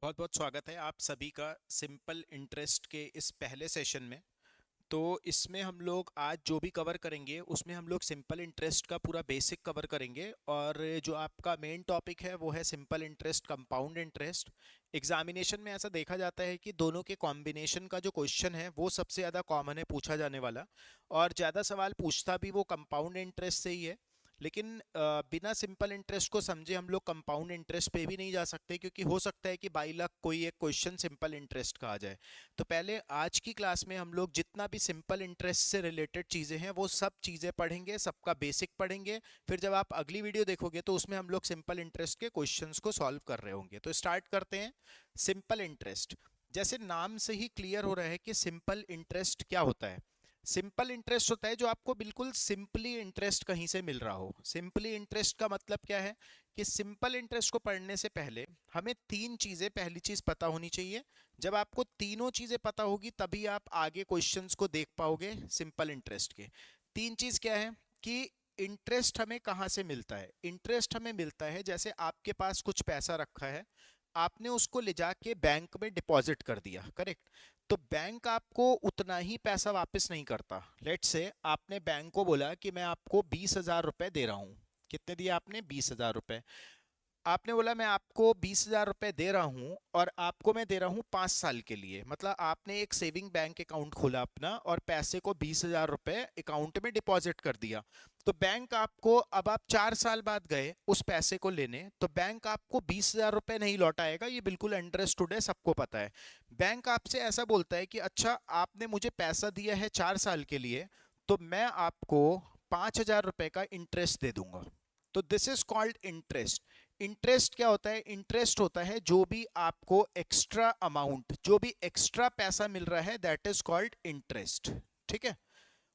बहुत बहुत स्वागत है आप सभी का सिंपल इंटरेस्ट के इस पहले सेशन में। तो इसमें हम लोग आज जो भी कवर करेंगे उसमें हम लोग सिंपल इंटरेस्ट का पूरा बेसिक कवर करेंगे, और जो आपका मेन टॉपिक है वो है simple interest compound interest. Examination में ऐसा देखा जाता है कि दोनों के कॉम्बिनेशन का जो क्वेश्चन है वो सबसे ज़्यादा कॉमन है पूछा जाने वाला, और ज़्यादा सवाल पूछता भी वो कंपाउंड इंटरेस्ट से ही है। लेकिन बिना सिंपल इंटरेस्ट को समझे हम लोग कंपाउंड इंटरेस्ट पे भी नहीं जा सकते, क्योंकि हो सकता है कि बाई लक कोई एक क्वेश्चन सिंपल इंटरेस्ट का आ जाए। तो पहले आज की क्लास में हम लोग जितना भी सिंपल इंटरेस्ट से रिलेटेड चीज़ें हैं वो सब चीज़ें पढ़ेंगे, सबका बेसिक पढ़ेंगे। फिर जब आप अगली वीडियो देखोगे तो उसमें हम लोग सिंपल इंटरेस्ट के क्वेश्चंस को सॉल्व कर रहे होंगे। तो स्टार्ट करते हैं। सिंपल इंटरेस्ट, जैसे नाम से ही क्लियर हो रहा है कि सिंपल इंटरेस्ट क्या होता है। सिंपल इंटरेस्ट होता है जो आपको बिल्कुल सिंपली इंटरेस्ट कहीं से मिल रहा हो। सिंपली इंटरेस्ट का मतलब क्या है कि सिंपल इंटरेस्ट को पढ़ने से पहले हमें तीन चीजें, पहली चीज पता होनी चाहिए। जब आपको तीनों चीजें पता होगी तभी आप आगे क्वेश्चंस को देख पाओगे सिंपल इंटरेस्ट के। तीन चीज क्या है कि इंटरेस्ट हमें कहाँ से मिलता है। इंटरेस्ट हमें मिलता है जैसे आपके पास कुछ पैसा रखा है, आपने उसको ले जाके बैंक में डिपॉजिट कर दिया, करेक्ट। तो बैंक आपको उतना ही पैसा वापस नहीं करता। लेट से आपने बैंक को बोला कि मैं आपको 20,000 रुपए दे रहा हूँ। कितने दिए आपने? 20,000 रुपए। आपने बोला मैं आपको 20,000 रुपए दे रहा हूं, और आपको मैं दे रहा हूं 5 साल के लिए। मतलब आपने एक सेविंग बैंक अकाउंट खोला अपना और पैसे को 20,000 रुपए अकाउंट में डिपॉजिट कर दिया। तो बैंक आपको, अब आप 4 साल बाद गए उस पैसे को लेने, तो बैंक आपको 20,000 रुपए नहीं लौटाएगा, ये बिल्कुल अंडरस्टूड है, सबको पता है। बैंक आपसे ऐसा बोलता है कि अच्छा आपने मुझे पैसा दिया है 4 साल के लिए, तो मैं आपको 5,000 रुपए का इंटरेस्ट दे दूंगा। तो this is called interest. Interest क्या होता है? इंटरेस्ट होता है जो भी आपको एक्स्ट्रा अमाउंट, जो भी एक्स्ट्रा पैसा मिल रहा है, दैट इज कॉल्ड इंटरेस्ट। ठीक है,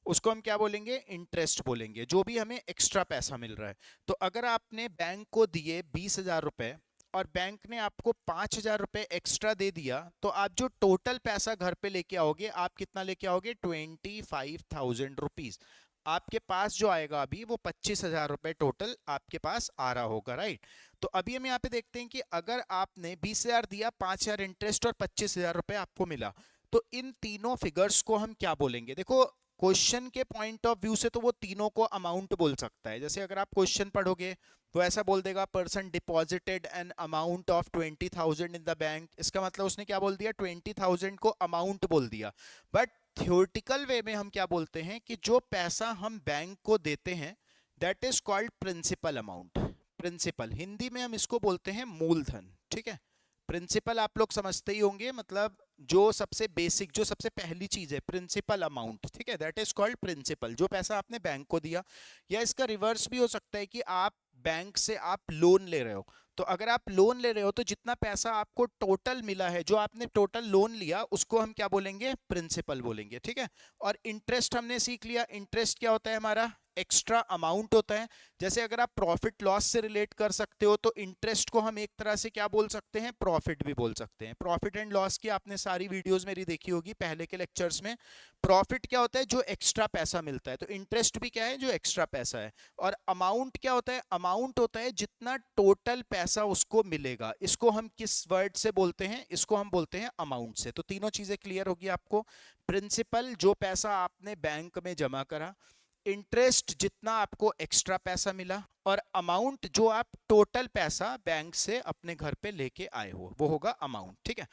उसको हम क्या बोलेंगे? इंटरेस्ट बोलेंगे, जो भी हमें एक्स्ट्रा पैसा मिल रहा है। तो अगर आपने बैंक को दिए 20,000 रुपए और बैंक ने आपको 5,000 रुपए एक्स्ट्रा दे दिया, तो आप जो टोटल पैसा घर पे लेके आओगे, आप कितना लेके आओगे? 25,000 रुपीज। आपके पास जो आएगा अभी वो 25,000 रुपए टोटल आपके पास आ रहा होगा, राइट। तो अभी हम यहाँ पे देखते हैं कि अगर आपने 20,000 दिया, 5,000 इंटरेस्ट और 25,000 रुपए आपको मिला, तो इन तीनों फिगर्स को हम क्या बोलेंगे? देखो, क्वेश्चन के पॉइंट ऑफ व्यू से तो वो तीनों को अमाउंट बोल सकता है। जैसे अगर आप क्वेश्चन पढ़ोगे तो ऐसा बोल देगा person deposited an amount of 20,000 in the bank. इसका मतलब उसने क्या बोल दिया? 20,000 को अमाउंट बोल दिया। बट थ्योरेटिकल वे में हम क्या बोलते हैं कि जो पैसा हम बैंक को देते हैं, that is called principal amount. Principal, Hindi में हम इसको बोलते हैं मूलधन। ठीक है, प्रिंसिपल आप लोग समझते ही होंगे, मतलब जो सबसे बेसिक, जो सबसे पहली चीज है, प्रिंसिपल अमाउंट। ठीक है, दैट इज कॉल्ड प्रिंसिपल, जो पैसा आपने बैंक को दिया। या इसका रिवर्स भी हो सकता है कि आप बैंक से आप लोन ले रहे हो। तो अगर आप लोन ले रहे हो तो जितना पैसा आपको टोटल मिला है, जो आपने टोटल लोन लिया, उसको हम क्या बोलेंगे? प्रिंसिपल बोलेंगे। ठीक है, और इंटरेस्ट हमने सीख लिया। इंटरेस्ट क्या होता है? हमारा एक्स्ट्रा अमाउंट होता है। जैसे अगर आप प्रॉफिट लॉस से रिलेट कर सकते हो तो इंटरेस्ट को हम एक तरह से क्या बोल सकते हैं? प्रॉफिट भी बोल सकते हैं। प्रॉफिट एंड लॉस की आपने सारी वीडियोस मेरी देखी होगी पहले के लेक्चर्स में। प्रॉफिट क्या होता है? जो एक्स्ट्रा पैसा मिलता है। तो इंटरेस्ट भी क्या है? जो एक्स्ट्रा पैसा है। और अमाउंट क्या होता है? अमाउंट होता है जितना टोटल पैसा उसको मिलेगा। इसको हम किस वर्ड से बोलते हैं? इसको हम बोलते हैं अमाउंट से। तो तीनों चीजें क्लियर होगी आपको। प्रिंसिपल, जो पैसा आपने बैंक में जमा करा। इंटरेस्ट, जितना आपको एक्स्ट्रा पैसा मिला। और अमाउंट, जो आप टोटल पैसा बैंक से अपने घर पे लेके आए हो, वो होगा अमाउंट। ठीक है,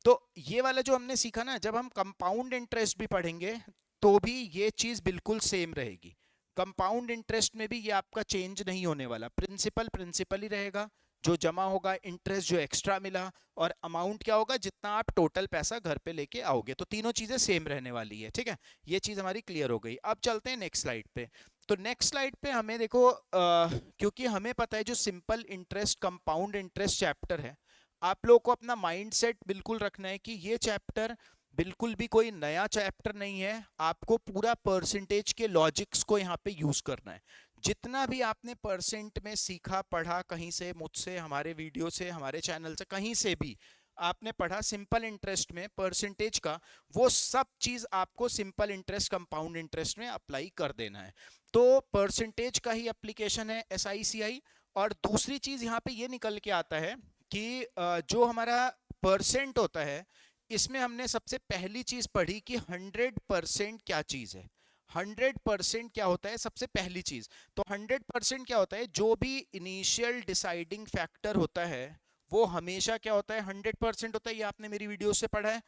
तो ये वाला जो हमने सीखा ना, जब हम कंपाउंड इंटरेस्ट भी पढ़ेंगे तो भी ये चीज बिल्कुल सेम रहेगी। कंपाउंड इंटरेस्ट में भी ये आपका चेंज नहीं होने वाला। प्रिंसिपल प्रिंसिपल ही रहेगा, जो जमा होगा, इंटरेस्ट जो एक्स्ट्रा मिला, और अमाउंट क्या होगा? जितना आप टोटल पैसा घर पे लेके आओगे। तो तीनों चीजें सेम रहने वाली है। ठीक है, ये चीज हमारी क्लियर हो गई। अब चलते हैं नेक्स्ट स्लाइड पे। तो नेक्स्ट स्लाइड पे हमें देखो, क्योंकि हमें पता है जो simple interest compound interest chapter है, आप लोगों को अपना माइंडसेट बिल्कुल रखना है कि ये चैप्टर बिल्कुल भी कोई नया चैप्टर नहीं है। आपको पूरा परसेंटेज के लॉजिक्स को यहाँ पे यूज करना है। जितना भी आपने परसेंट में सीखा, पढ़ा, कहीं से, मुझसे, हमारे वीडियो से, हमारे चैनल से, कहीं से भी आपने पढ़ा सिंपल इंटरेस्ट में परसेंटेज का, वो सब चीज आपको सिंपल इंटरेस्ट कंपाउंड इंटरेस्ट में अप्लाई कर देना है। तो परसेंटेज का ही एप्लीकेशन है SICI। और दूसरी चीज यहाँ पे ये निकल के आता है कि जो हमारा परसेंट होता है, इसमें हमने सबसे पहली चीज पढ़ी कि 100% क्या चीज है। 100% क्या होता है सबसे पहली चीज। तो 100% क्या होता है, जो भी इनिशियल डिसाइडिंग फैक्टर होता है वो हमेशा क्या होता है, 100% होता है। ये आपने मेरी वीडियो से पढ़ा है।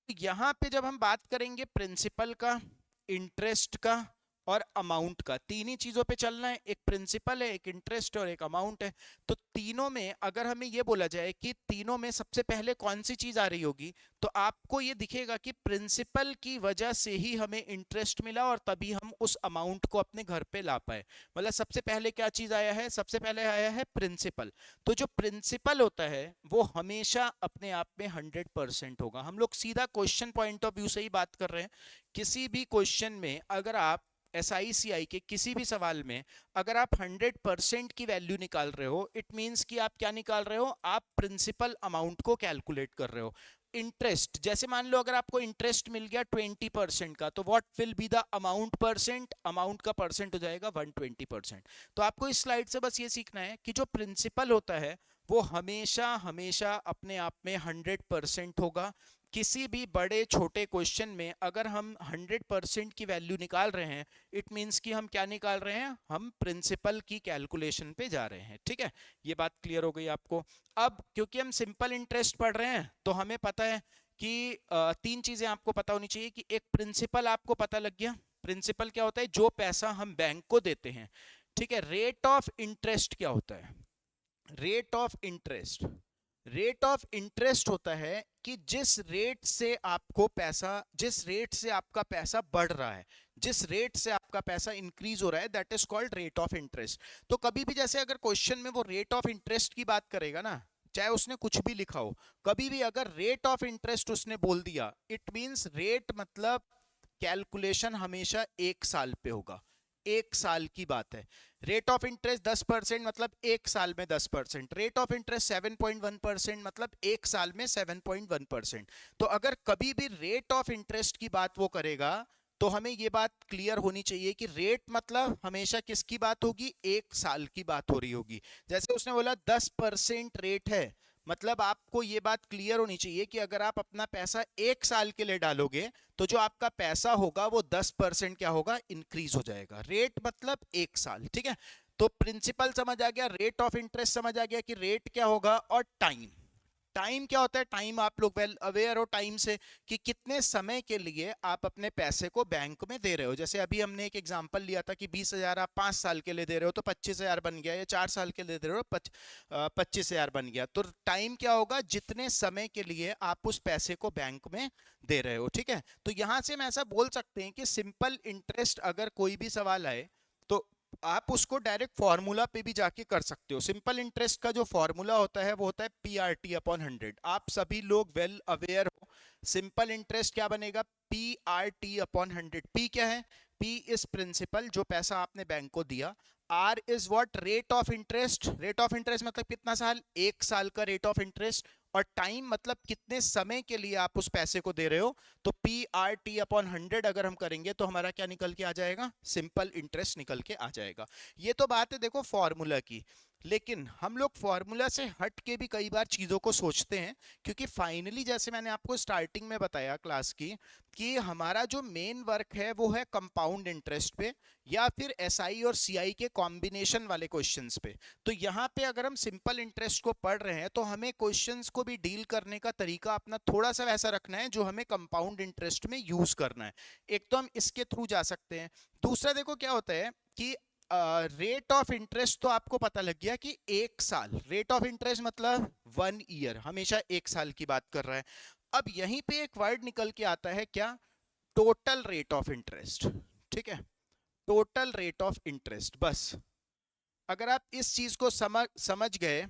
तो यहाँ पे जब हम बात करेंगे प्रिंसिपल का, इंटरेस्ट का और अमाउंट का, तीन ही चीजों पे चलना है, एक प्रिंसिपल है, एक इंटरेस्ट और एक अमाउंट है। तो तीनों में अगर हमें ये बोला जाए कि तीनों में सबसे पहले कौन सी चीज आ रही होगी, तो आपको ये दिखेगा कि प्रिंसिपल की वजह से ही हमें इंटरेस्ट मिला और तभी हम उस अमाउंट को अपने घर पे ला पाए। मतलब सबसे पहले क्या चीज आया है, सबसे पहले आया है प्रिंसिपल। तो जो प्रिंसिपल होता है वो हमेशा अपने आप में 100% होगा। हम लोग सीधा क्वेश्चन पॉइंट ऑफ व्यू से ही बात कर रहे हैं। किसी भी क्वेश्चन में अगर आप SICI के किसी भी सवाल में अगर आप 100% की वैल्यू निकाल रहे हो, इट मींस कि आप क्या निकाल रहे हो, आप प्रिंसिपल अमाउंट को कैलकुलेट कर रहे हो। इंटरेस्ट, जैसे मान लो अगर आपको इंटरेस्ट मिल गया 20% का, तो what will be the amount percent, amount का परसेंट हो जाएगा 120%। तो आपको इस स्लाइड से बस ये सीखना है कि जो प्रिंसिपल होता है वो हमेशा हमेशा अपने आप में 100% होगा। किसी भी बड़े छोटे क्वेश्चन में अगर हम 100% की वैल्यू निकाल रहे हैं, इट मींस कि हम क्या निकाल रहे हैं, हम प्रिंसिपल की कैलकुलेशन पे जा रहे हैं। ठीक है, ये बात क्लियर हो गई आपको। अब क्योंकि हम सिंपल इंटरेस्ट पढ़ रहे हैं तो हमें पता है कि तीन चीजें आपको पता होनी चाहिए। कि एक प्रिंसिपल आपको पता लग गया, प्रिंसिपल क्या होता है, जो पैसा हम बैंक को देते हैं। ठीक है, रेट ऑफ इंटरेस्ट क्या होता है, rate of interest, rate of interest होता है कि जिस रेट से आपको पैसा, जिस रेट से आपका पैसा बढ़ रहा है, जिस रेट से आपका पैसा इंक्रीज हो रहा है, that is called rate of interest. तो कभी भी जैसे अगर क्वेश्चन में वो रेट ऑफ इंटरेस्ट की बात करेगा ना, चाहे उसने कुछ भी लिखा हो, कभी भी अगर रेट ऑफ इंटरेस्ट उसने बोल दिया, इट मींस रेट मतलब कैलकुलेशन हमेशा एक साल पे होगा, एक साल की बात है। रेट ऑफ इंटरेस्ट 10% मतलब एक साल में 10%, रेट ऑफ इंटरेस्ट 7.1% मतलब एक साल में 7.1%। तो अगर कभी भी रेट ऑफ इंटरेस्ट की बात वो करेगा तो हमें ये बात क्लियर होनी चाहिए कि रेट मतलब हमेशा किसकी बात होगी, एक साल की बात हो रही होगी। जैसे उसने बोला 10% रेट है, मतलब आपको ये बात क्लियर होनी चाहिए कि अगर आप अपना पैसा एक साल के लिए डालोगे तो जो आपका पैसा होगा वो 10% क्या होगा, इंक्रीज हो जाएगा। रेट मतलब एक साल। ठीक है, तो प्रिंसिपल समझ आ गया, रेट ऑफ इंटरेस्ट समझ आ गया कि रेट क्या होगा, और टाइम, टाइम क्या होता है, टाइम आप लोग वेल अवेयर हो टाइम से कि कितने समय के लिए आप अपने पैसे को बैंक में दे रहे हो। जैसे अभी हमने एक एग्जांपल लिया था कि 20,000 आप 5 साल के लिए दे रहे हो तो 25,000 बन गया, या 4 साल के लिए दे रहे हो 25,000 बन गया। तो टाइम क्या होगा, जितने समय के लिए आप उस पैसे को बैंक में दे रहे हो। ठीक है, तो यहां से हम ऐसा बोल सकते हैं कि सिंपल इंटरेस्ट अगर कोई भी सवाल आए तो आप उसको डायरेक्ट फॉर्मूला पे भी जाके कर सकते हो। सिंपल इंटरेस्ट का जो फॉर्मूला होता है वो होता है PRT/100। आप सभी लोग वेल अवेयर हो, सिंपल इंटरेस्ट क्या बनेगा, PRT/100। P क्या है, P इज प्रिंसिपल, जो पैसा आपने बैंक को दिया। R is what, rate of interest, rate of interest मतलब कितना साल, एक साल का रेट ऑफ इंटरेस्ट। और टाइम मतलब कितने समय के लिए आप उस पैसे को दे रहे हो। तो PRT/100 अगर हम करेंगे तो हमारा क्या निकल के आ जाएगा, सिंपल इंटरेस्ट निकल के आ जाएगा। ये तो बात है देखो फॉर्मूला की, लेकिन हम लोग फॉर्मूला से हट के भी कई बार चीजों को सोचते हैं। क्योंकि फाइनली जैसे मैंने आपको स्टार्टिंग में बताया क्लास की कि हमारा जो मेन वर्क है वो है कंपाउंड इंटरेस्ट पे या फिर SI और CI के कॉम्बिनेशन वाले क्वेश्चंस पे। तो यहाँ पे अगर हम सिंपल इंटरेस्ट को पढ़ रहे हैं तो हमें क्वेश्चंस को भी डील करने का तरीका अपना थोड़ा सा वैसा रखना है जो हमें कंपाउंड इंटरेस्ट में यूज करना है। एक तो हम इसके थ्रू जा सकते हैं। दूसरा देखो क्या होता है कि रेट ऑफ इंटरेस्ट तो आपको पता लग गया कि एक साल, रेट ऑफ इंटरेस्ट मतलब 1 ईयर, हमेशा एक साल की बात कर रहा है। अब यहीं पे एक वर्ड निकल के आता है क्या, टोटल रेट ऑफ इंटरेस्ट। ठीक है, टोटल रेट ऑफ इंटरेस्ट। बस अगर आप इस चीज को समझ गए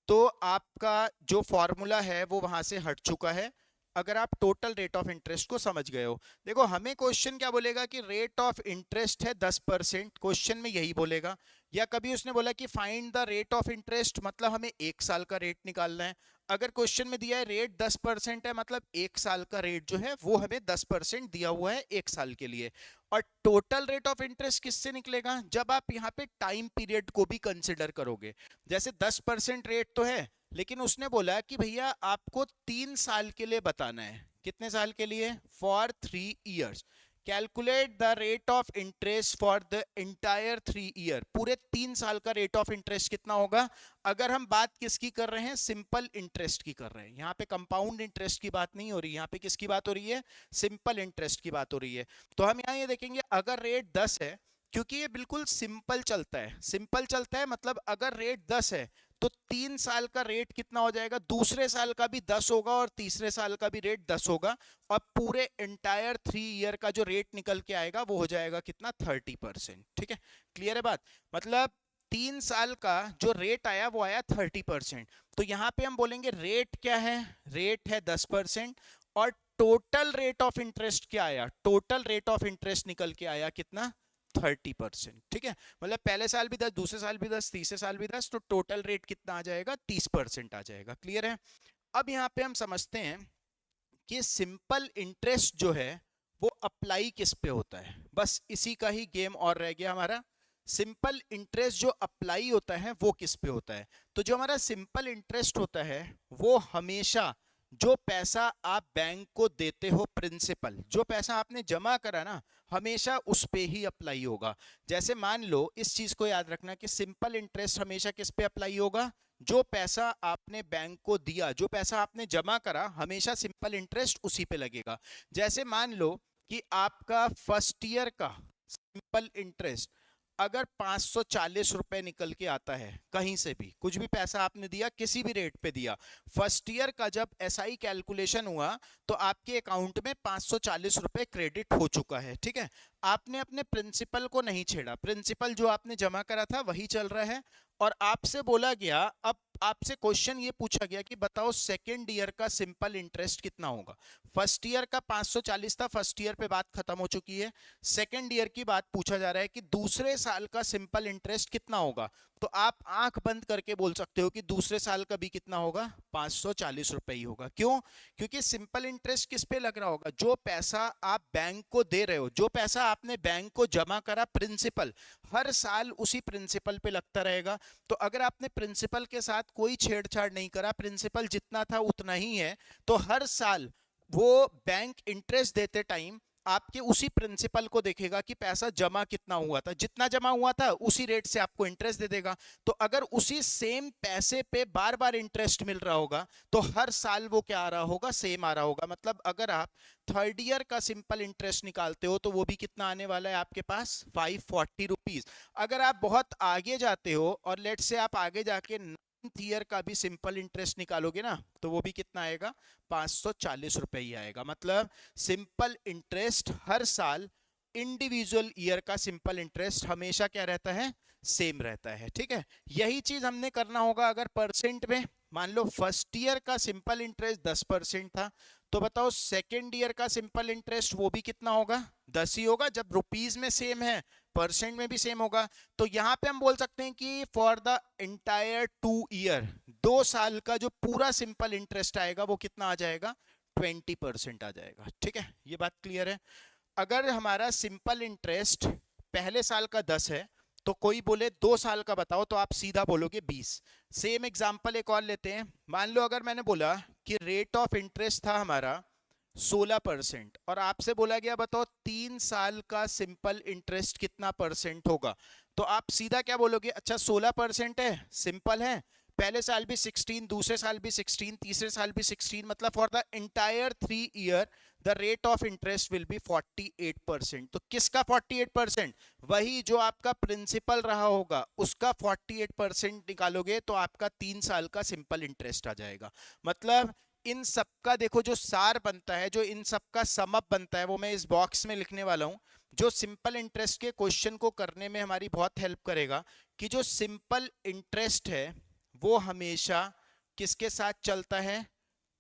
तो आपका जो फॉर्मूला है वो वहां से हट चुका है। अगर आप टोटल रेट ऑफ इंटरेस्ट को समझ गए हो, देखो हमें क्वेश्चन क्या बोलेगा कि रेट ऑफ इंटरेस्ट है 10%, क्वेश्चन में यही बोलेगा। या कभी उसने बोला कि find the rate of interest, मतलब हमें एक साल का रेट निकालना है। अगर क्वेश्चन में दिया है रेट 10% है, मतलब 1 साल का रेट जो है वो हमें 10% दिया हुआ है 1 साल के लिए। और टोटल रेट ऑफ इंटरेस्ट किससे निकलेगा, जब आप यहाँ पे टाइम पीरियड को भी कंसिडर करोगे। जैसे 10% रेट तो है, लेकिन उसने बोला कि भैया आपको 3 साल के लिए बताना है। कितने साल के लिए, for 3 years. Calculate the rate of interest for the entire 3 year. पूरे 3 साल का रेट ऑफ इंटरेस्ट कितना होगा। अगर हम बात किसकी कर रहे हैं, सिंपल इंटरेस्ट की कर रहे हैं, यहाँ पे कंपाउंड इंटरेस्ट की बात नहीं हो रही, यहाँ पे किसकी बात हो रही है, सिंपल इंटरेस्ट की बात हो रही है। तो हम यहाँ ये देखेंगे, अगर रेट 10 है, क्योंकि ये बिल्कुल सिंपल चलता है, सिंपल चलता है मतलब अगर रेट 10 है तो 3 साल का रेट कितना हो जाएगा, दूसरे साल का भी 10 होगा और तीसरे साल का भी रेट 10 होगा, और पूरे एंटायर 3 ईयर का जो रेट निकल के आएगा वो हो जाएगा कितना, 30%। ठीक है, क्लियर है बात। मतलब 3 साल का जो रेट आया वो आया 30%। तो यहां पे हम बोलेंगे रेट क्या है, रेट है 10%, और टोटल रेट ऑफ इंटरेस्ट क्या आया, टोटल रेट ऑफ इंटरेस्ट निकल के आया कितना, 30%। ठीक है, मतलब पहले साल भी 10, दूसरे साल भी 10, तीसरे साल भी 10, तो टोटल रेट कितना आ जाएगा, 30% आ जाएगा। क्लियर है। अब यहाँ पे हम समझते हैं कि सिंपल इंटरेस्ट जो है वो अप्लाई किस पे होता है, बस इसी का ही गेम और रह गया हमारा। सिंपल इंटरेस्ट जो अप्लाई होता है वो किस पे होता है। तो जो हमारा सिंपल इंटरेस्ट होता है वो हमेशा जो पैसा आप बैंक को देते हो, प्रिंसिपल जो पैसा आपने जमा करा ना, हमेशा उस पे ही अप्लाई होगा। जैसे मान लो, इस चीज को याद रखना कि सिंपल इंटरेस्ट हमेशा किस पे अप्लाई होगा, जो पैसा आपने बैंक को दिया, जो पैसा आपने जमा करा, हमेशा सिंपल इंटरेस्ट उसी पे लगेगा। जैसे मान लो कि आपका फर्स्ट ईयर का सिंपल इंटरेस्ट अगर 540 रुपए निकल के आता है, कहीं से भी कुछ भी पैसा आपने दिया, किसी भी रेट पे दिया, फर्स्ट ईयर का जब एसआई कैलकुलेशन हुआ तो आपके अकाउंट में 540 रुपए क्रेडिट हो चुका है। ठीक है, आपने अपने प्रिंसिपल को नहीं छेड़ा, प्रिंसिपल जो आपने जमा करा था वही चल रहा है। और आपसे बोला गया, अब आपसे क्वेश्चन ये पूछा गया कि बताओ सेकेंड ईयर का सिंपल इंटरेस्ट कितना होगा। फर्स्ट ईयर का 540 था, फर्स्ट ईयर पे बात खत्म हो चुकी है। सेकेंड ईयर की बात पूछा जा रहा है कि दूसरे साल का सिंपल इंटरेस्ट कितना होगा। तो आप आंख बंद करके बोल सकते हो कि दूसरे साल का भी कितना होगा, 540 रुपए ही होगा। क्यों, क्योंकि सिंपल इंटरेस्ट किस पे लग रहा होगा, जो पैसा आप बैंक को दे रहे हो, जो पैसा आपने बैंक को जमा करा, प्रिंसिपल, हर साल उसी प्रिंसिपल पे लगता रहेगा। तो अगर आपने प्रिंसिपल के साथ कोई छेड़छाड़ नहीं करा, प्रिंसिपल जितना था उतना ही है, तो हर साल वो बैंक इंटरेस्ट देते टाइम आपके उसी प्रिंसिपल को देखेगा कि पैसा जमा कितना हुआ था, जितना जमा हुआ था उसी रेट से आपको इंटरेस्ट दे देगा। तो अगर उसी सेम पैसे पे बार बार इंटरेस्ट मिल रहा होगा तो हर साल वो क्या आ रहा होगा, सेम आ रहा होगा। मतलब अगर आप थर्ड ईयर का सिंपल इंटरेस्ट निकालते हो तो वो भी कितना आने वाला है आपके पास, 540 रुपीज। अगर आप बहुत आगे जाते हो और लेट से आप आगे जाके ईयर का भी सिंपल इंटरेस्ट निकालोगे ना, तो वो भी कितना आएगा, 540 रुपए ही आएगा। मतलब सिंपल इंटरेस्ट हर साल, इंडिविजुअल ईयर का सिंपल इंटरेस्ट हमेशा क्या रहता है, सेम रहता है। ठीक है, यही चीज हमने करना होगा अगर परसेंट में। मान लो फर्स्ट ईयर का सिंपल इंटरेस्ट 10% था, तो बताओ सेकेंड ईयर का सिंपल इंटरेस्ट वो भी कितना होगा, 10 ही होगा। जब रुपीज में सेम है, परसेंट में भी सेम होगा। तो यहां पे हम बोल सकते हैं कि फॉर द इंटायर 2 ईयर, 2 साल का जो पूरा सिंपल इंटरेस्ट आएगा वो कितना आ जाएगा, 20% आ जाएगा। ठीक है, ये बात क्लियर है। अगर हमारा सिंपल इंटरेस्ट पहले साल का 10 है, तो कोई बोले 2 साल का बताओ, तो आप सीधा बोलोगे 20। सेम एग्जांपल एक और लेते हैं। मान लो अगर मैंने बोला कि रेट ऑफ इंटरेस्ट था हमारा 16% और आपसे बोला गया बताओ 3 साल का सिंपल इंटरेस्ट कितना परसेंट होगा, तो आप सीधा क्या बोलोगे, अच्छा 16% है, सिंपल है, पहले साल भी 16, दूसरे साल भी 16, तीसरे साल भी 16, मतलब for the entire 3 year the rate of interest will be 48%। तो किसका 48%, वही जो आपका प्रिंसिपल रहा होगा उसका 48% निकालोगे तो आपका 3 साल का सिंपल इंटरेस्ट आ जाएगा। मतलब इन सबका देखो जो सार बनता है, जो इन सबका समअप बनता है, वो मैं इस बॉक्स में लिखने वाला हूं, जो सिंपल इंटरेस्ट के क्वेश्चन को करने में हमारी बहुत हेल्प करेगा। कि जो सिंपल इंटरेस्ट है वो हमेशा किसके साथ चलता है,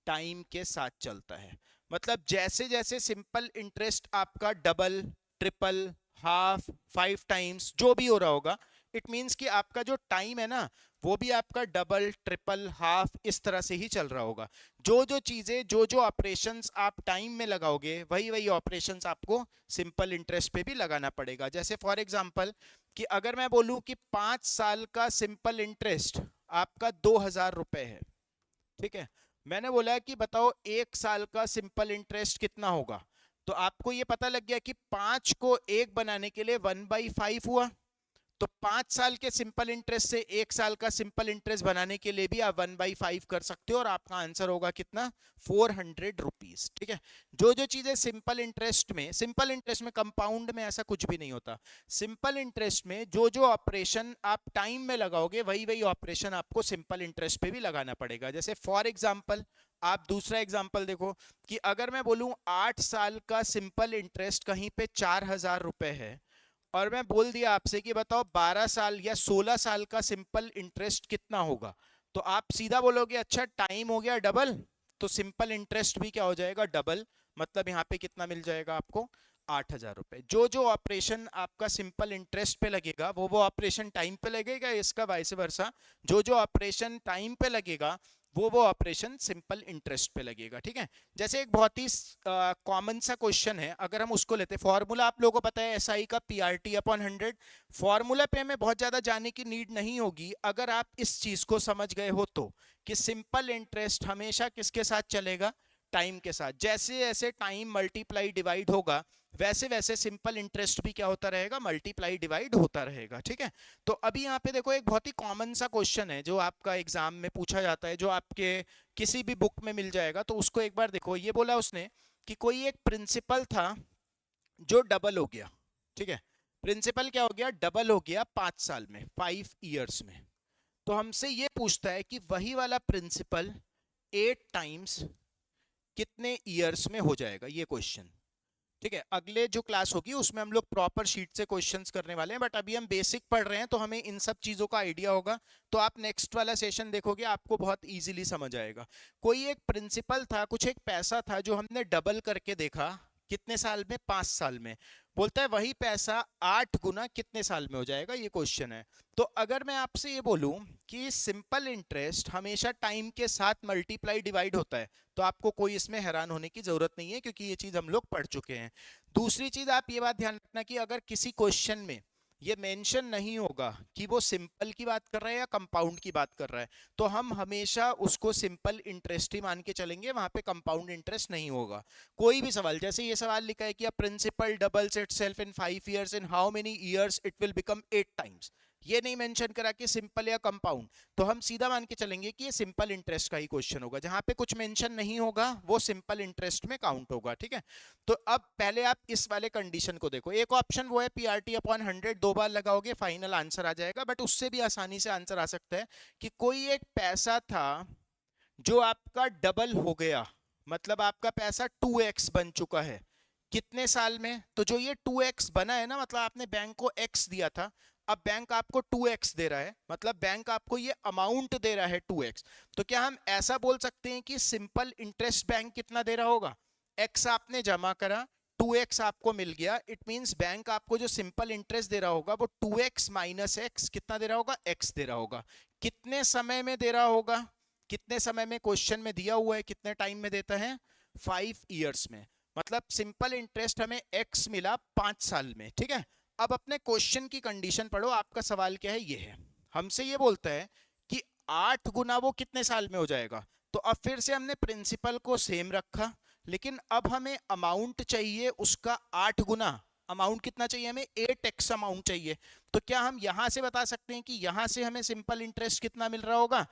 टाइम के साथ चलता है। मतलब जैसे जैसे सिंपल इंटरेस्ट आपका डबल, ट्रिपल, हाफ, 5 टाइम्स जो भी हो रहा होगा, इट मींस कि आपका जो टाइम है ना वो भी आपका डबल, ट्रिपल, हाफ इस तरह से ही चल रहा होगा। जो जो चीजें, जो जो ऑपरेशंस आप टाइम में लगाओगे, वही वही ऑपरेशंस आपको सिंपल इंटरेस्ट पे भी लगाना पड़ेगा। जैसे फॉर एग्जांपल कि अगर मैं बोलूं कि 5 साल का सिंपल इंटरेस्ट आपका 2,000 रुपए है, ठीक है, मैंने बोला कि बताओ 1 साल का सिंपल इंटरेस्ट कितना होगा, तो आपको ये पता लग गया कि 5 को 1 बनाने के लिए 1/5 हुआ। तो 5 साल के सिंपल इंटरेस्ट से 1 साल का सिंपल इंटरेस्ट बनाने के लिए भी आप 1/5 कर सकते हो और आपका आंसर होगा कितना, 400 रुपीज। ठीक है, जो जो चीजें सिंपल इंटरेस्ट में कंपाउंड में ऐसा कुछ भी नहीं होता। सिंपल इंटरेस्ट में जो जो ऑपरेशन आप टाइम में लगाओगे, वही वही ऑपरेशन आपको सिंपल इंटरेस्ट पे भी लगाना पड़ेगा। जैसे फॉर एग्जाम्पल आप दूसरा एग्जाम्पल देखो कि अगर मैं बोलूं 8 साल का सिंपल इंटरेस्ट कहीं पे 4,000 रुपए है, और मैं बोल दिया आपसे कि बताओ 12 साल या 16 साल का सिंपल इंटरेस्ट कितना होगा, तो आप सीधा बोलोगे अच्छा टाइम हो गया डबल, तो सिंपल इंटरेस्ट भी क्या हो जाएगा, डबल। मतलब यहाँ पे कितना मिल जाएगा आपको, 8,000 रुपए। जो जो ऑपरेशन आपका सिंपल इंटरेस्ट पे लगेगा, वो ऑपरेशन टाइम पे लगेगा, इसका वाइस वर्सा जो जो ऑपरेशन टाइम पे लगेगा, वो ऑपरेशन सिंपल इंटरेस्ट पे लगेगा। ठीक है, जैसे एक बहुत ही कॉमन सा क्वेश्चन है, अगर हम उसको लेते, फॉर्मूला आप लोगों को पता है एसआई का PRT/100। फॉर्मूला पे हमें बहुत ज्यादा जाने की नीड नहीं होगी अगर आप इस चीज को समझ गए हो तो, कि सिंपल इंटरेस्ट हमेशा किसके साथ चलेगा, टाइम के साथ। जैसे जैसे टाइम मल्टीप्लाई डिवाइड होगा, वैसे वैसे सिंपल इंटरेस्ट भी क्या होता रहेगा, मल्टीप्लाई डिवाइड होता रहेगा। ठीक है, तो अभी यहाँ पे देखो एक बहुत ही कॉमन सा क्वेश्चन है जो आपका एग्जाम में पूछा जाता है, जो आपके किसी भी बुक में मिल जाएगा, तो उसको एक बार देखो। ये बोला उसने कि कोई एक प्रिंसिपल था जो डबल हो गया। ठीक है, प्रिंसिपल क्या हो गया, डबल हो गया 5 साल में, 5 इयर्स में। तो हमसे ये पूछता है कि वही वाला प्रिंसिपल 8 टाइम्स कितने ईयर्स में हो जाएगा, ये क्वेश्चन। ठीक है, अगले जो क्लास होगी उसमें हम लोग प्रॉपर शीट से क्वेश्चंस करने वाले हैं, बट अभी हम बेसिक पढ़ रहे हैं तो हमें इन सब चीजों का आइडिया होगा। तो आप नेक्स्ट वाला सेशन देखोगे, आपको बहुत इजीली समझ आएगा। कोई एक प्रिंसिपल था, कुछ एक पैसा था जो हमने डबल करके देखा, कितने साल में, 5 साल में। बोलता है वही पैसा 8 गुना कितने साल में हो जाएगा, ये क्वेश्चन है। तो अगर मैं आपसे ये बोलूं कि सिंपल इंटरेस्ट हमेशा टाइम के साथ मल्टीप्लाई डिवाइड होता है, तो आपको कोई इसमें हैरान होने की जरूरत नहीं है, क्योंकि ये चीज हम लोग पढ़ चुके हैं। दूसरी चीज आप ये बात ध्यान रखना कि अगर किसी क्वेश्चन में ये मेंशन नहीं होगा कि वो सिंपल की बात कर रहा है या कंपाउंड की बात कर रहा है, तो हम हमेशा उसको सिंपल इंटरेस्ट ही मान के चलेंगे, वहां पे कंपाउंड इंटरेस्ट नहीं होगा। कोई भी सवाल, जैसे ये सवाल लिखा है कि a principal doubles itself in 5 years, in how many years it will become 8 times, ये नहीं मेंशन करा कि सिंपल या कंपाउंड, तो हम सीधा मान के चलेंगे कि ये सिंपल इंटरेस्ट का ही क्वेश्चन होगा। जहां पे कुछ मेंशन नहीं होगा वो सिंपल इंटरेस्ट में काउंट होगा। ठीक है, तो अब पहले आप इस वाले कंडीशन को देखो। एक ऑप्शन वो है PRT/100, 2 बार लगाओगे फाइनल आंसर आ जाएगा, बट उससे भी आसानी से आंसर आ सकता है कि कोई एक पैसा था जो आपका डबल हो गया, मतलब आपका पैसा 2x बन चुका है कितने साल में। तो जो ये 2x बना है ना, मतलब आपने बैंक को x दिया था, अब बैंक आपको 2x दे रहा है, मतलब बैंक आपको ये अमाउंट दे रहा है 2x। तो क्या हम ऐसा बोल सकते हैं कि सिंपल इंटरेस्ट बैंक कितना दे रहा होगा, x आपने जमा करा, 2x आपको मिल गया, इट मींस बैंक आपको जो सिंपल इंटरेस्ट दे रहा होगा वो 2x माइनस x कितना दे रहा होगा, x दे रहा होगा। कितने समय में दे रहा होगा, कितने समय में क्वेश्चन में दिया हुआ है, कितने टाइम में देता है, 5 इयर्स में। मतलब सिंपल इंटरेस्ट हमें x मिला 5 साल में। ठीक है, अब अपने क्वेश्चन की कंडीशन पढ़ो, आपका सवाल क्या है, ये है, हमसे ये बोलता है कि 8 गुना वो कितने साल में हो जाएगा। तो अब फिर से हमने प्रिंसिपल को सेम रखा, लेकिन अब हमें अमाउंट चाहिए उसका 8 गुना। अमाउंट कितना चाहिए हमें, 8x अमाउंट चाहिए। तो क्या हम यहां से बता सकते हैं कि यहां से हमें सिंपल इंटरेस्ट कितना मिल रहा होगा,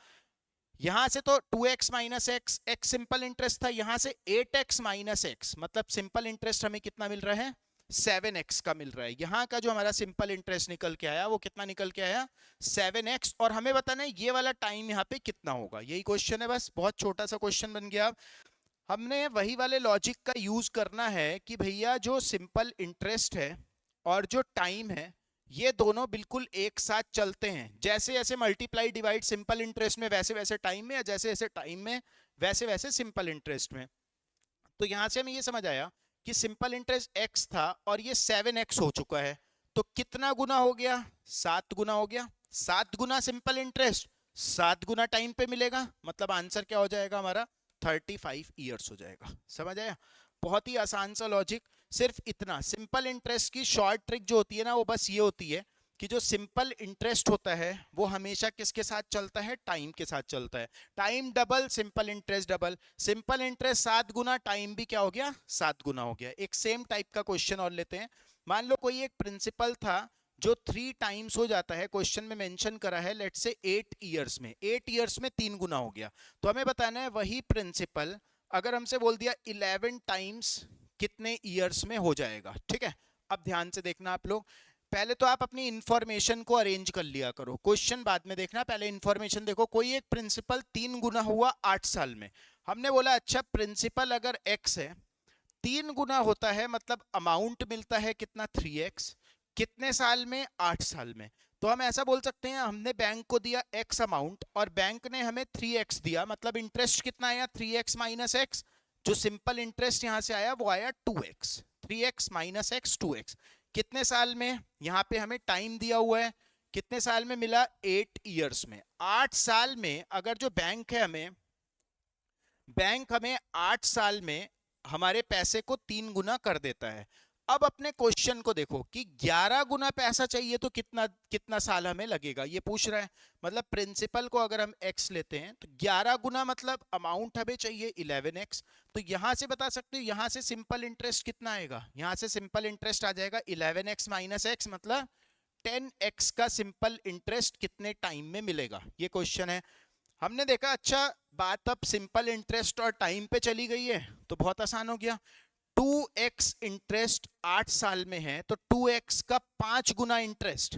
यहां से तो 2x minus x, x simple interest था, यहां से 8x माइनस एक्स, मतलब सिंपल इंटरेस्ट हमें कितना मिल रहा है, 7x का मिल रहा है। यहां का जो हमारा सिंपल इंटरेस्ट निकल के आया वो कितना निकल के आया, 7x। और हमें बताना है ये वाला टाइम यहाँ पे कितना होगा, यही क्वेश्चन है, बस बहुत छोटा सा क्वेश्चन बन गया। हमने वही वाले लॉजिक का यूज करना है कि भैया जो सिंपल इंटरेस्ट है और जो टाइम है, ये दोनों बिल्कुल एक साथ चलते हैं। जैसे जैसे मल्टीप्लाई डिवाइड सिंपल इंटरेस्ट में, वैसे वैसे टाइम में, या जैसे जैसे टाइम में वैसे वैसे सिंपल इंटरेस्ट में। तो यहां से हमें ये समझ आया कि सिंपल इंटरेस्ट x था और ये 7x हो चुका है, तो कितना गुना हो गया, 7 गुना हो गया। 7 गुना सिंपल इंटरेस्ट 7 गुना टाइम पे मिलेगा, मतलब आंसर क्या हो जाएगा हमारा 35 ईयर्स हो जाएगा। समझ आया? बहुत ही आसान सा लॉजिक। सिर्फ इतना सिंपल इंटरेस्ट की शॉर्ट ट्रिक जो होती है ना, वो बस ये होती है कि जो सिंपल इंटरेस्ट होता है वो हमेशा किसके साथ चलता है, टाइम के साथ चलता है। Time double, simple interest double. Simple interest 7 गुना, टाइम भी क्या हो गया, 7 गुना हो गया। एक सेम टाइप का क्वेश्चन और लेते हैं। मान लो कोई एक प्रिंसिपल था जो 3 टाइम्स हो जाता है, क्वेश्चन में मेंशन करा है लेट से 8 ईयर्स में, 8 ईयर्स में 3 गुना हो गया। तो हमें बताना है वही प्रिंसिपल अगर हमसे बोल दिया 11 टाइम्स कितने ईयर्स में हो जाएगा। ठीक है, अब ध्यान से देखना आप लोग। पहले तो आप अपनी इंफॉर्मेशन को अरेंज कर लिया करो, क्वेश्चन बाद में देखना, पहले इंफॉर्मेशन देखो। कोई एक प्रिंसिपल 3 गुना हुआ 8 साल में। हमने बोला अच्छा प्रिंसिपल अगर x है, 3 गुना होता है मतलब अमाउंट मिलता है कितना, 3x। कितने साल में, 8 साल में। तो हम ऐसा बोल सकते हैं हमने बैंक को दिया x अमाउंट और बैंक ने हमें 3x दिया, मतलब इंटरेस्ट कितना आया, 3x माइनस एक्स। जो सिंपल इंटरेस्ट यहां से आया वो आया 2x। 3x minus x 2x। कितने साल में, यहां पे हमें टाइम दिया हुआ है, कितने साल में मिला, 8 ईयर्स में। 8 साल में अगर जो बैंक है हमें, बैंक हमें 8 साल में हमारे पैसे को 3 गुना कर देता है। अब अपने क्वेश्चन को देखो कि 11 गुना पैसा चाहिए तो कितना कितना साल हमें लगेगा, ये पूछ रहा है। मतलब प्रिंसिपल को अगर हम x लेते हैं तो 11 गुना मतलब अमाउंट हमें चाहिए 11x। तो यहां से बता सकते हो, यहां से सिंपल इंटरेस्ट कितना आएगा, यहां से सिंपल इंटरेस्ट आ जाएगा 11x माइनस एक्स, मतलब 10x का सिंपल इंटरेस्ट कितने टाइम में मिलेगा, ये क्वेश्चन है। हमने देखा अच्छा बात अब सिंपल इंटरेस्ट और टाइम पे चली गई है तो बहुत आसान हो गया। 2x इंटरेस्ट 8 साल में है तो 2x का 5 गुना इंटरेस्ट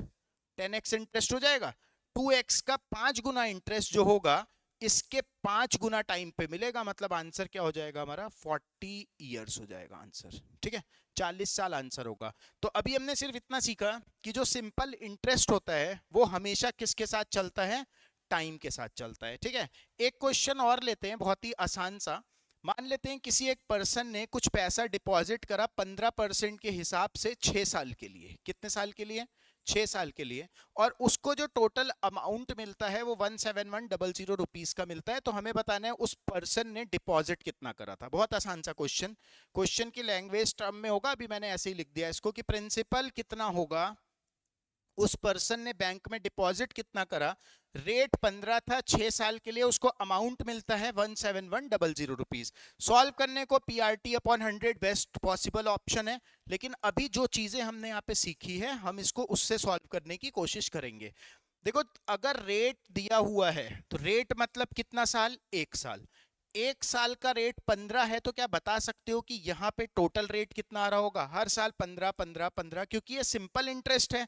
10x इंटरेस्ट हो जाएगा। 2x का 5 गुना इंटरेस्ट जो होगा इसके 5 गुना टाइम पे मिलेगा, मतलब आंसर क्या हो जाएगा हमारा 40 ईयर्स हो जाएगा आंसर। ठीक है, 40 साल आंसर होगा। तो अभी हमने सिर्फ इतना सीखा कि जो सिंपल इंटरेस्ट होता है वो हमेशा किसके साथ चलता है, टाइम के साथ चलता है। ठीक है, एक क्वेश्चन और लेते हैं बहुत ही आसान सा। मान लेते हैं किसी एक पर्सन ने कुछ पैसा डिपॉजिट करा 15% के हिसाब से 6 साल के लिए। कितने साल के लिए, 6 साल के लिए। और उसको जो टोटल अमाउंट मिलता है वो 17100 रुपीस का मिलता है। तो हमें बताना है उस पर्सन ने डिपॉजिट कितना करा था। बहुत आसान सा क्वेश्चन, क्वेश्चन की लैंग्वेज टर्म में होगा, अभी मैंने ऐसे ही लिख दिया इसको कि प्रिंसिपल कितना होगा, उस पर्सन ने बैंक में डिपॉजिट कितना करा, रेट 15 था 6 साल के लिए, उसको अमाउंट मिलता है 17100 रुपीज। सॉल्व करने को PRT upon 100 best possible option है, लेकिन अभी जो चीजें हमने यहाँ पे सीखी है हम इसको उससे सॉल्व करने की कोशिश करेंगे। देखो अगर रेट दिया हुआ है तो रेट मतलब कितना साल, 1 साल। 1 साल का रेट 15 है तो क्या बता सकते हो कि यहाँ पे टोटल रेट कितना आ रहा होगा, हर साल 15 15 15, क्योंकि ये सिंपल इंटरेस्ट है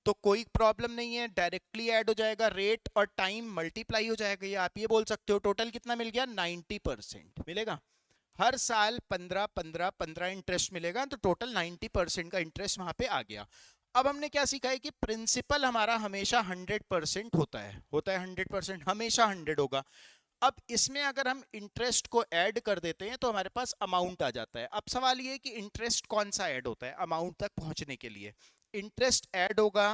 तो कोई प्रॉब्लम नहीं है, डायरेक्टली ऐड हो जाएगा, रेट और टाइम मल्टीप्लाई हो जाएगा। ये आप ये बोल सकते हो टोटल कितना मिल गया, 90% मिलेगा। हर साल 15 15 15 इंटरेस्ट मिलेगा तो टोटल 90% का इंटरेस्ट वहां पे आ गया। अब हमने क्या सीखा है कि प्रिंसिपल हमारा हमेशा 100% होता है 100%, हमेशा 100 होगा। अब इसमें अगर हम इंटरेस्ट को ऐड कर देते हैं तो हमारे पास अमाउंट आ जाता है। अब सवाल ये है कि इंटरेस्ट कौन सा ऐड होता है अमाउंट तक पहुंचने के लिए, इंटरेस्ट ऐड होगा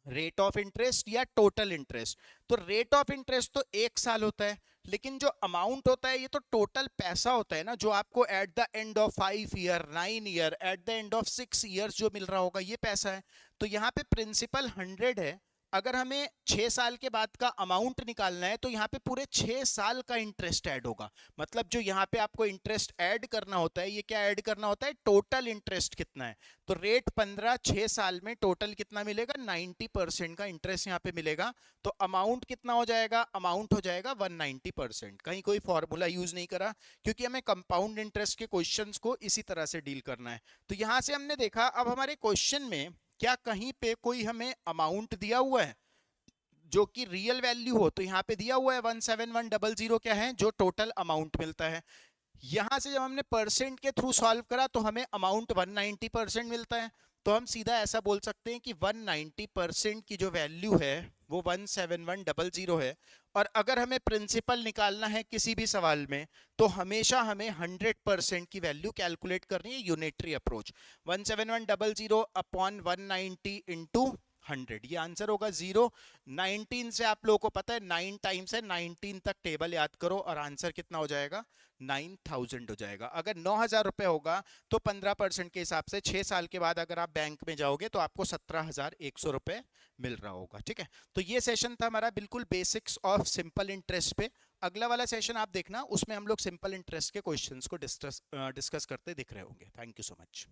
रेट ऑफ इंटरेस्ट या टोटल इंटरेस्ट। तो रेट ऑफ इंटरेस्ट तो 1 साल होता है, लेकिन जो अमाउंट होता है ये तो टोटल पैसा होता है ना, जो आपको at the end of 5 year 9 year at the end of 6 years जो मिल रहा होगा ये पैसा है। तो यहाँ पे प्रिंसिपल 100 है, अगर हमें 6 साल के बाद का अमाउंट निकालना है तो यहाँ पे पूरे 6 साल का इंटरेस्ट ऐड होगा। मतलब जो यहाँ पे आपको इंटरेस्ट ऐड करना होता है, ये क्या ऐड करना होता है, टोटल इंटरेस्ट कितना है। तो रेट 15, 6 साल में टोटल कितना मिलेगा, 90% का इंटरेस्ट यहाँ पे मिलेगा। तो अमाउंट कितना हो जाएगा, अमाउंट हो जाएगा 190%। कहीं कोई फॉर्मूला यूज नहीं करा, क्योंकि हमें कंपाउंड इंटरेस्ट के क्वेश्चंस को इसी तरह से डील करना है। तो यहां से हमने देखा अब हमारे क्वेश्चन में क्या कहीं पे कोई हमें अमाउंट दिया हुआ है जो कि रियल वैल्यू हो, तो यहाँ पे दिया हुआ है 17100 क्या है, जो टोटल अमाउंट मिलता है। यहां से जब हमने परसेंट के थ्रू सॉल्व करा तो हमें अमाउंट 190% मिलता है। तो हम सीधा ऐसा बोल सकते हैं कि 190% की जो वैल्यू है वो 17100 है। और अगर हमें प्रिंसिपल निकालना है किसी भी सवाल में तो हमेशा हमें 100% की वैल्यू कैलकुलेट करनी है, यूनिटरी अप्रोच। 17100 अपॉन 190 इंटू 100, ये आंसर होगा 0। 19 से आप लोगों को पता है 9 टाइम्स है, 19 तक टेबल याद करो और आंसर कितना हो जाएगा, 9000 हो जाएगा। अगर 9000 रुपए होगा तो 15% के हिसाब से 6 साल के बाद अगर आप बैंक में जाओगे तो आपको 17100 रुपए मिल रहा होगा। ठीक है, तो ये सेशन था हमारा बिल्कुल बेसिक्स ऑफ सिंपल इंटरेस्ट पे। अगला वाला सेशन आप देखना, उसमें हम लोग सिंपल इंटरेस्ट के क्वेश्चंस को डिस्कस करते दिख रहे होंगे। Thank you so much.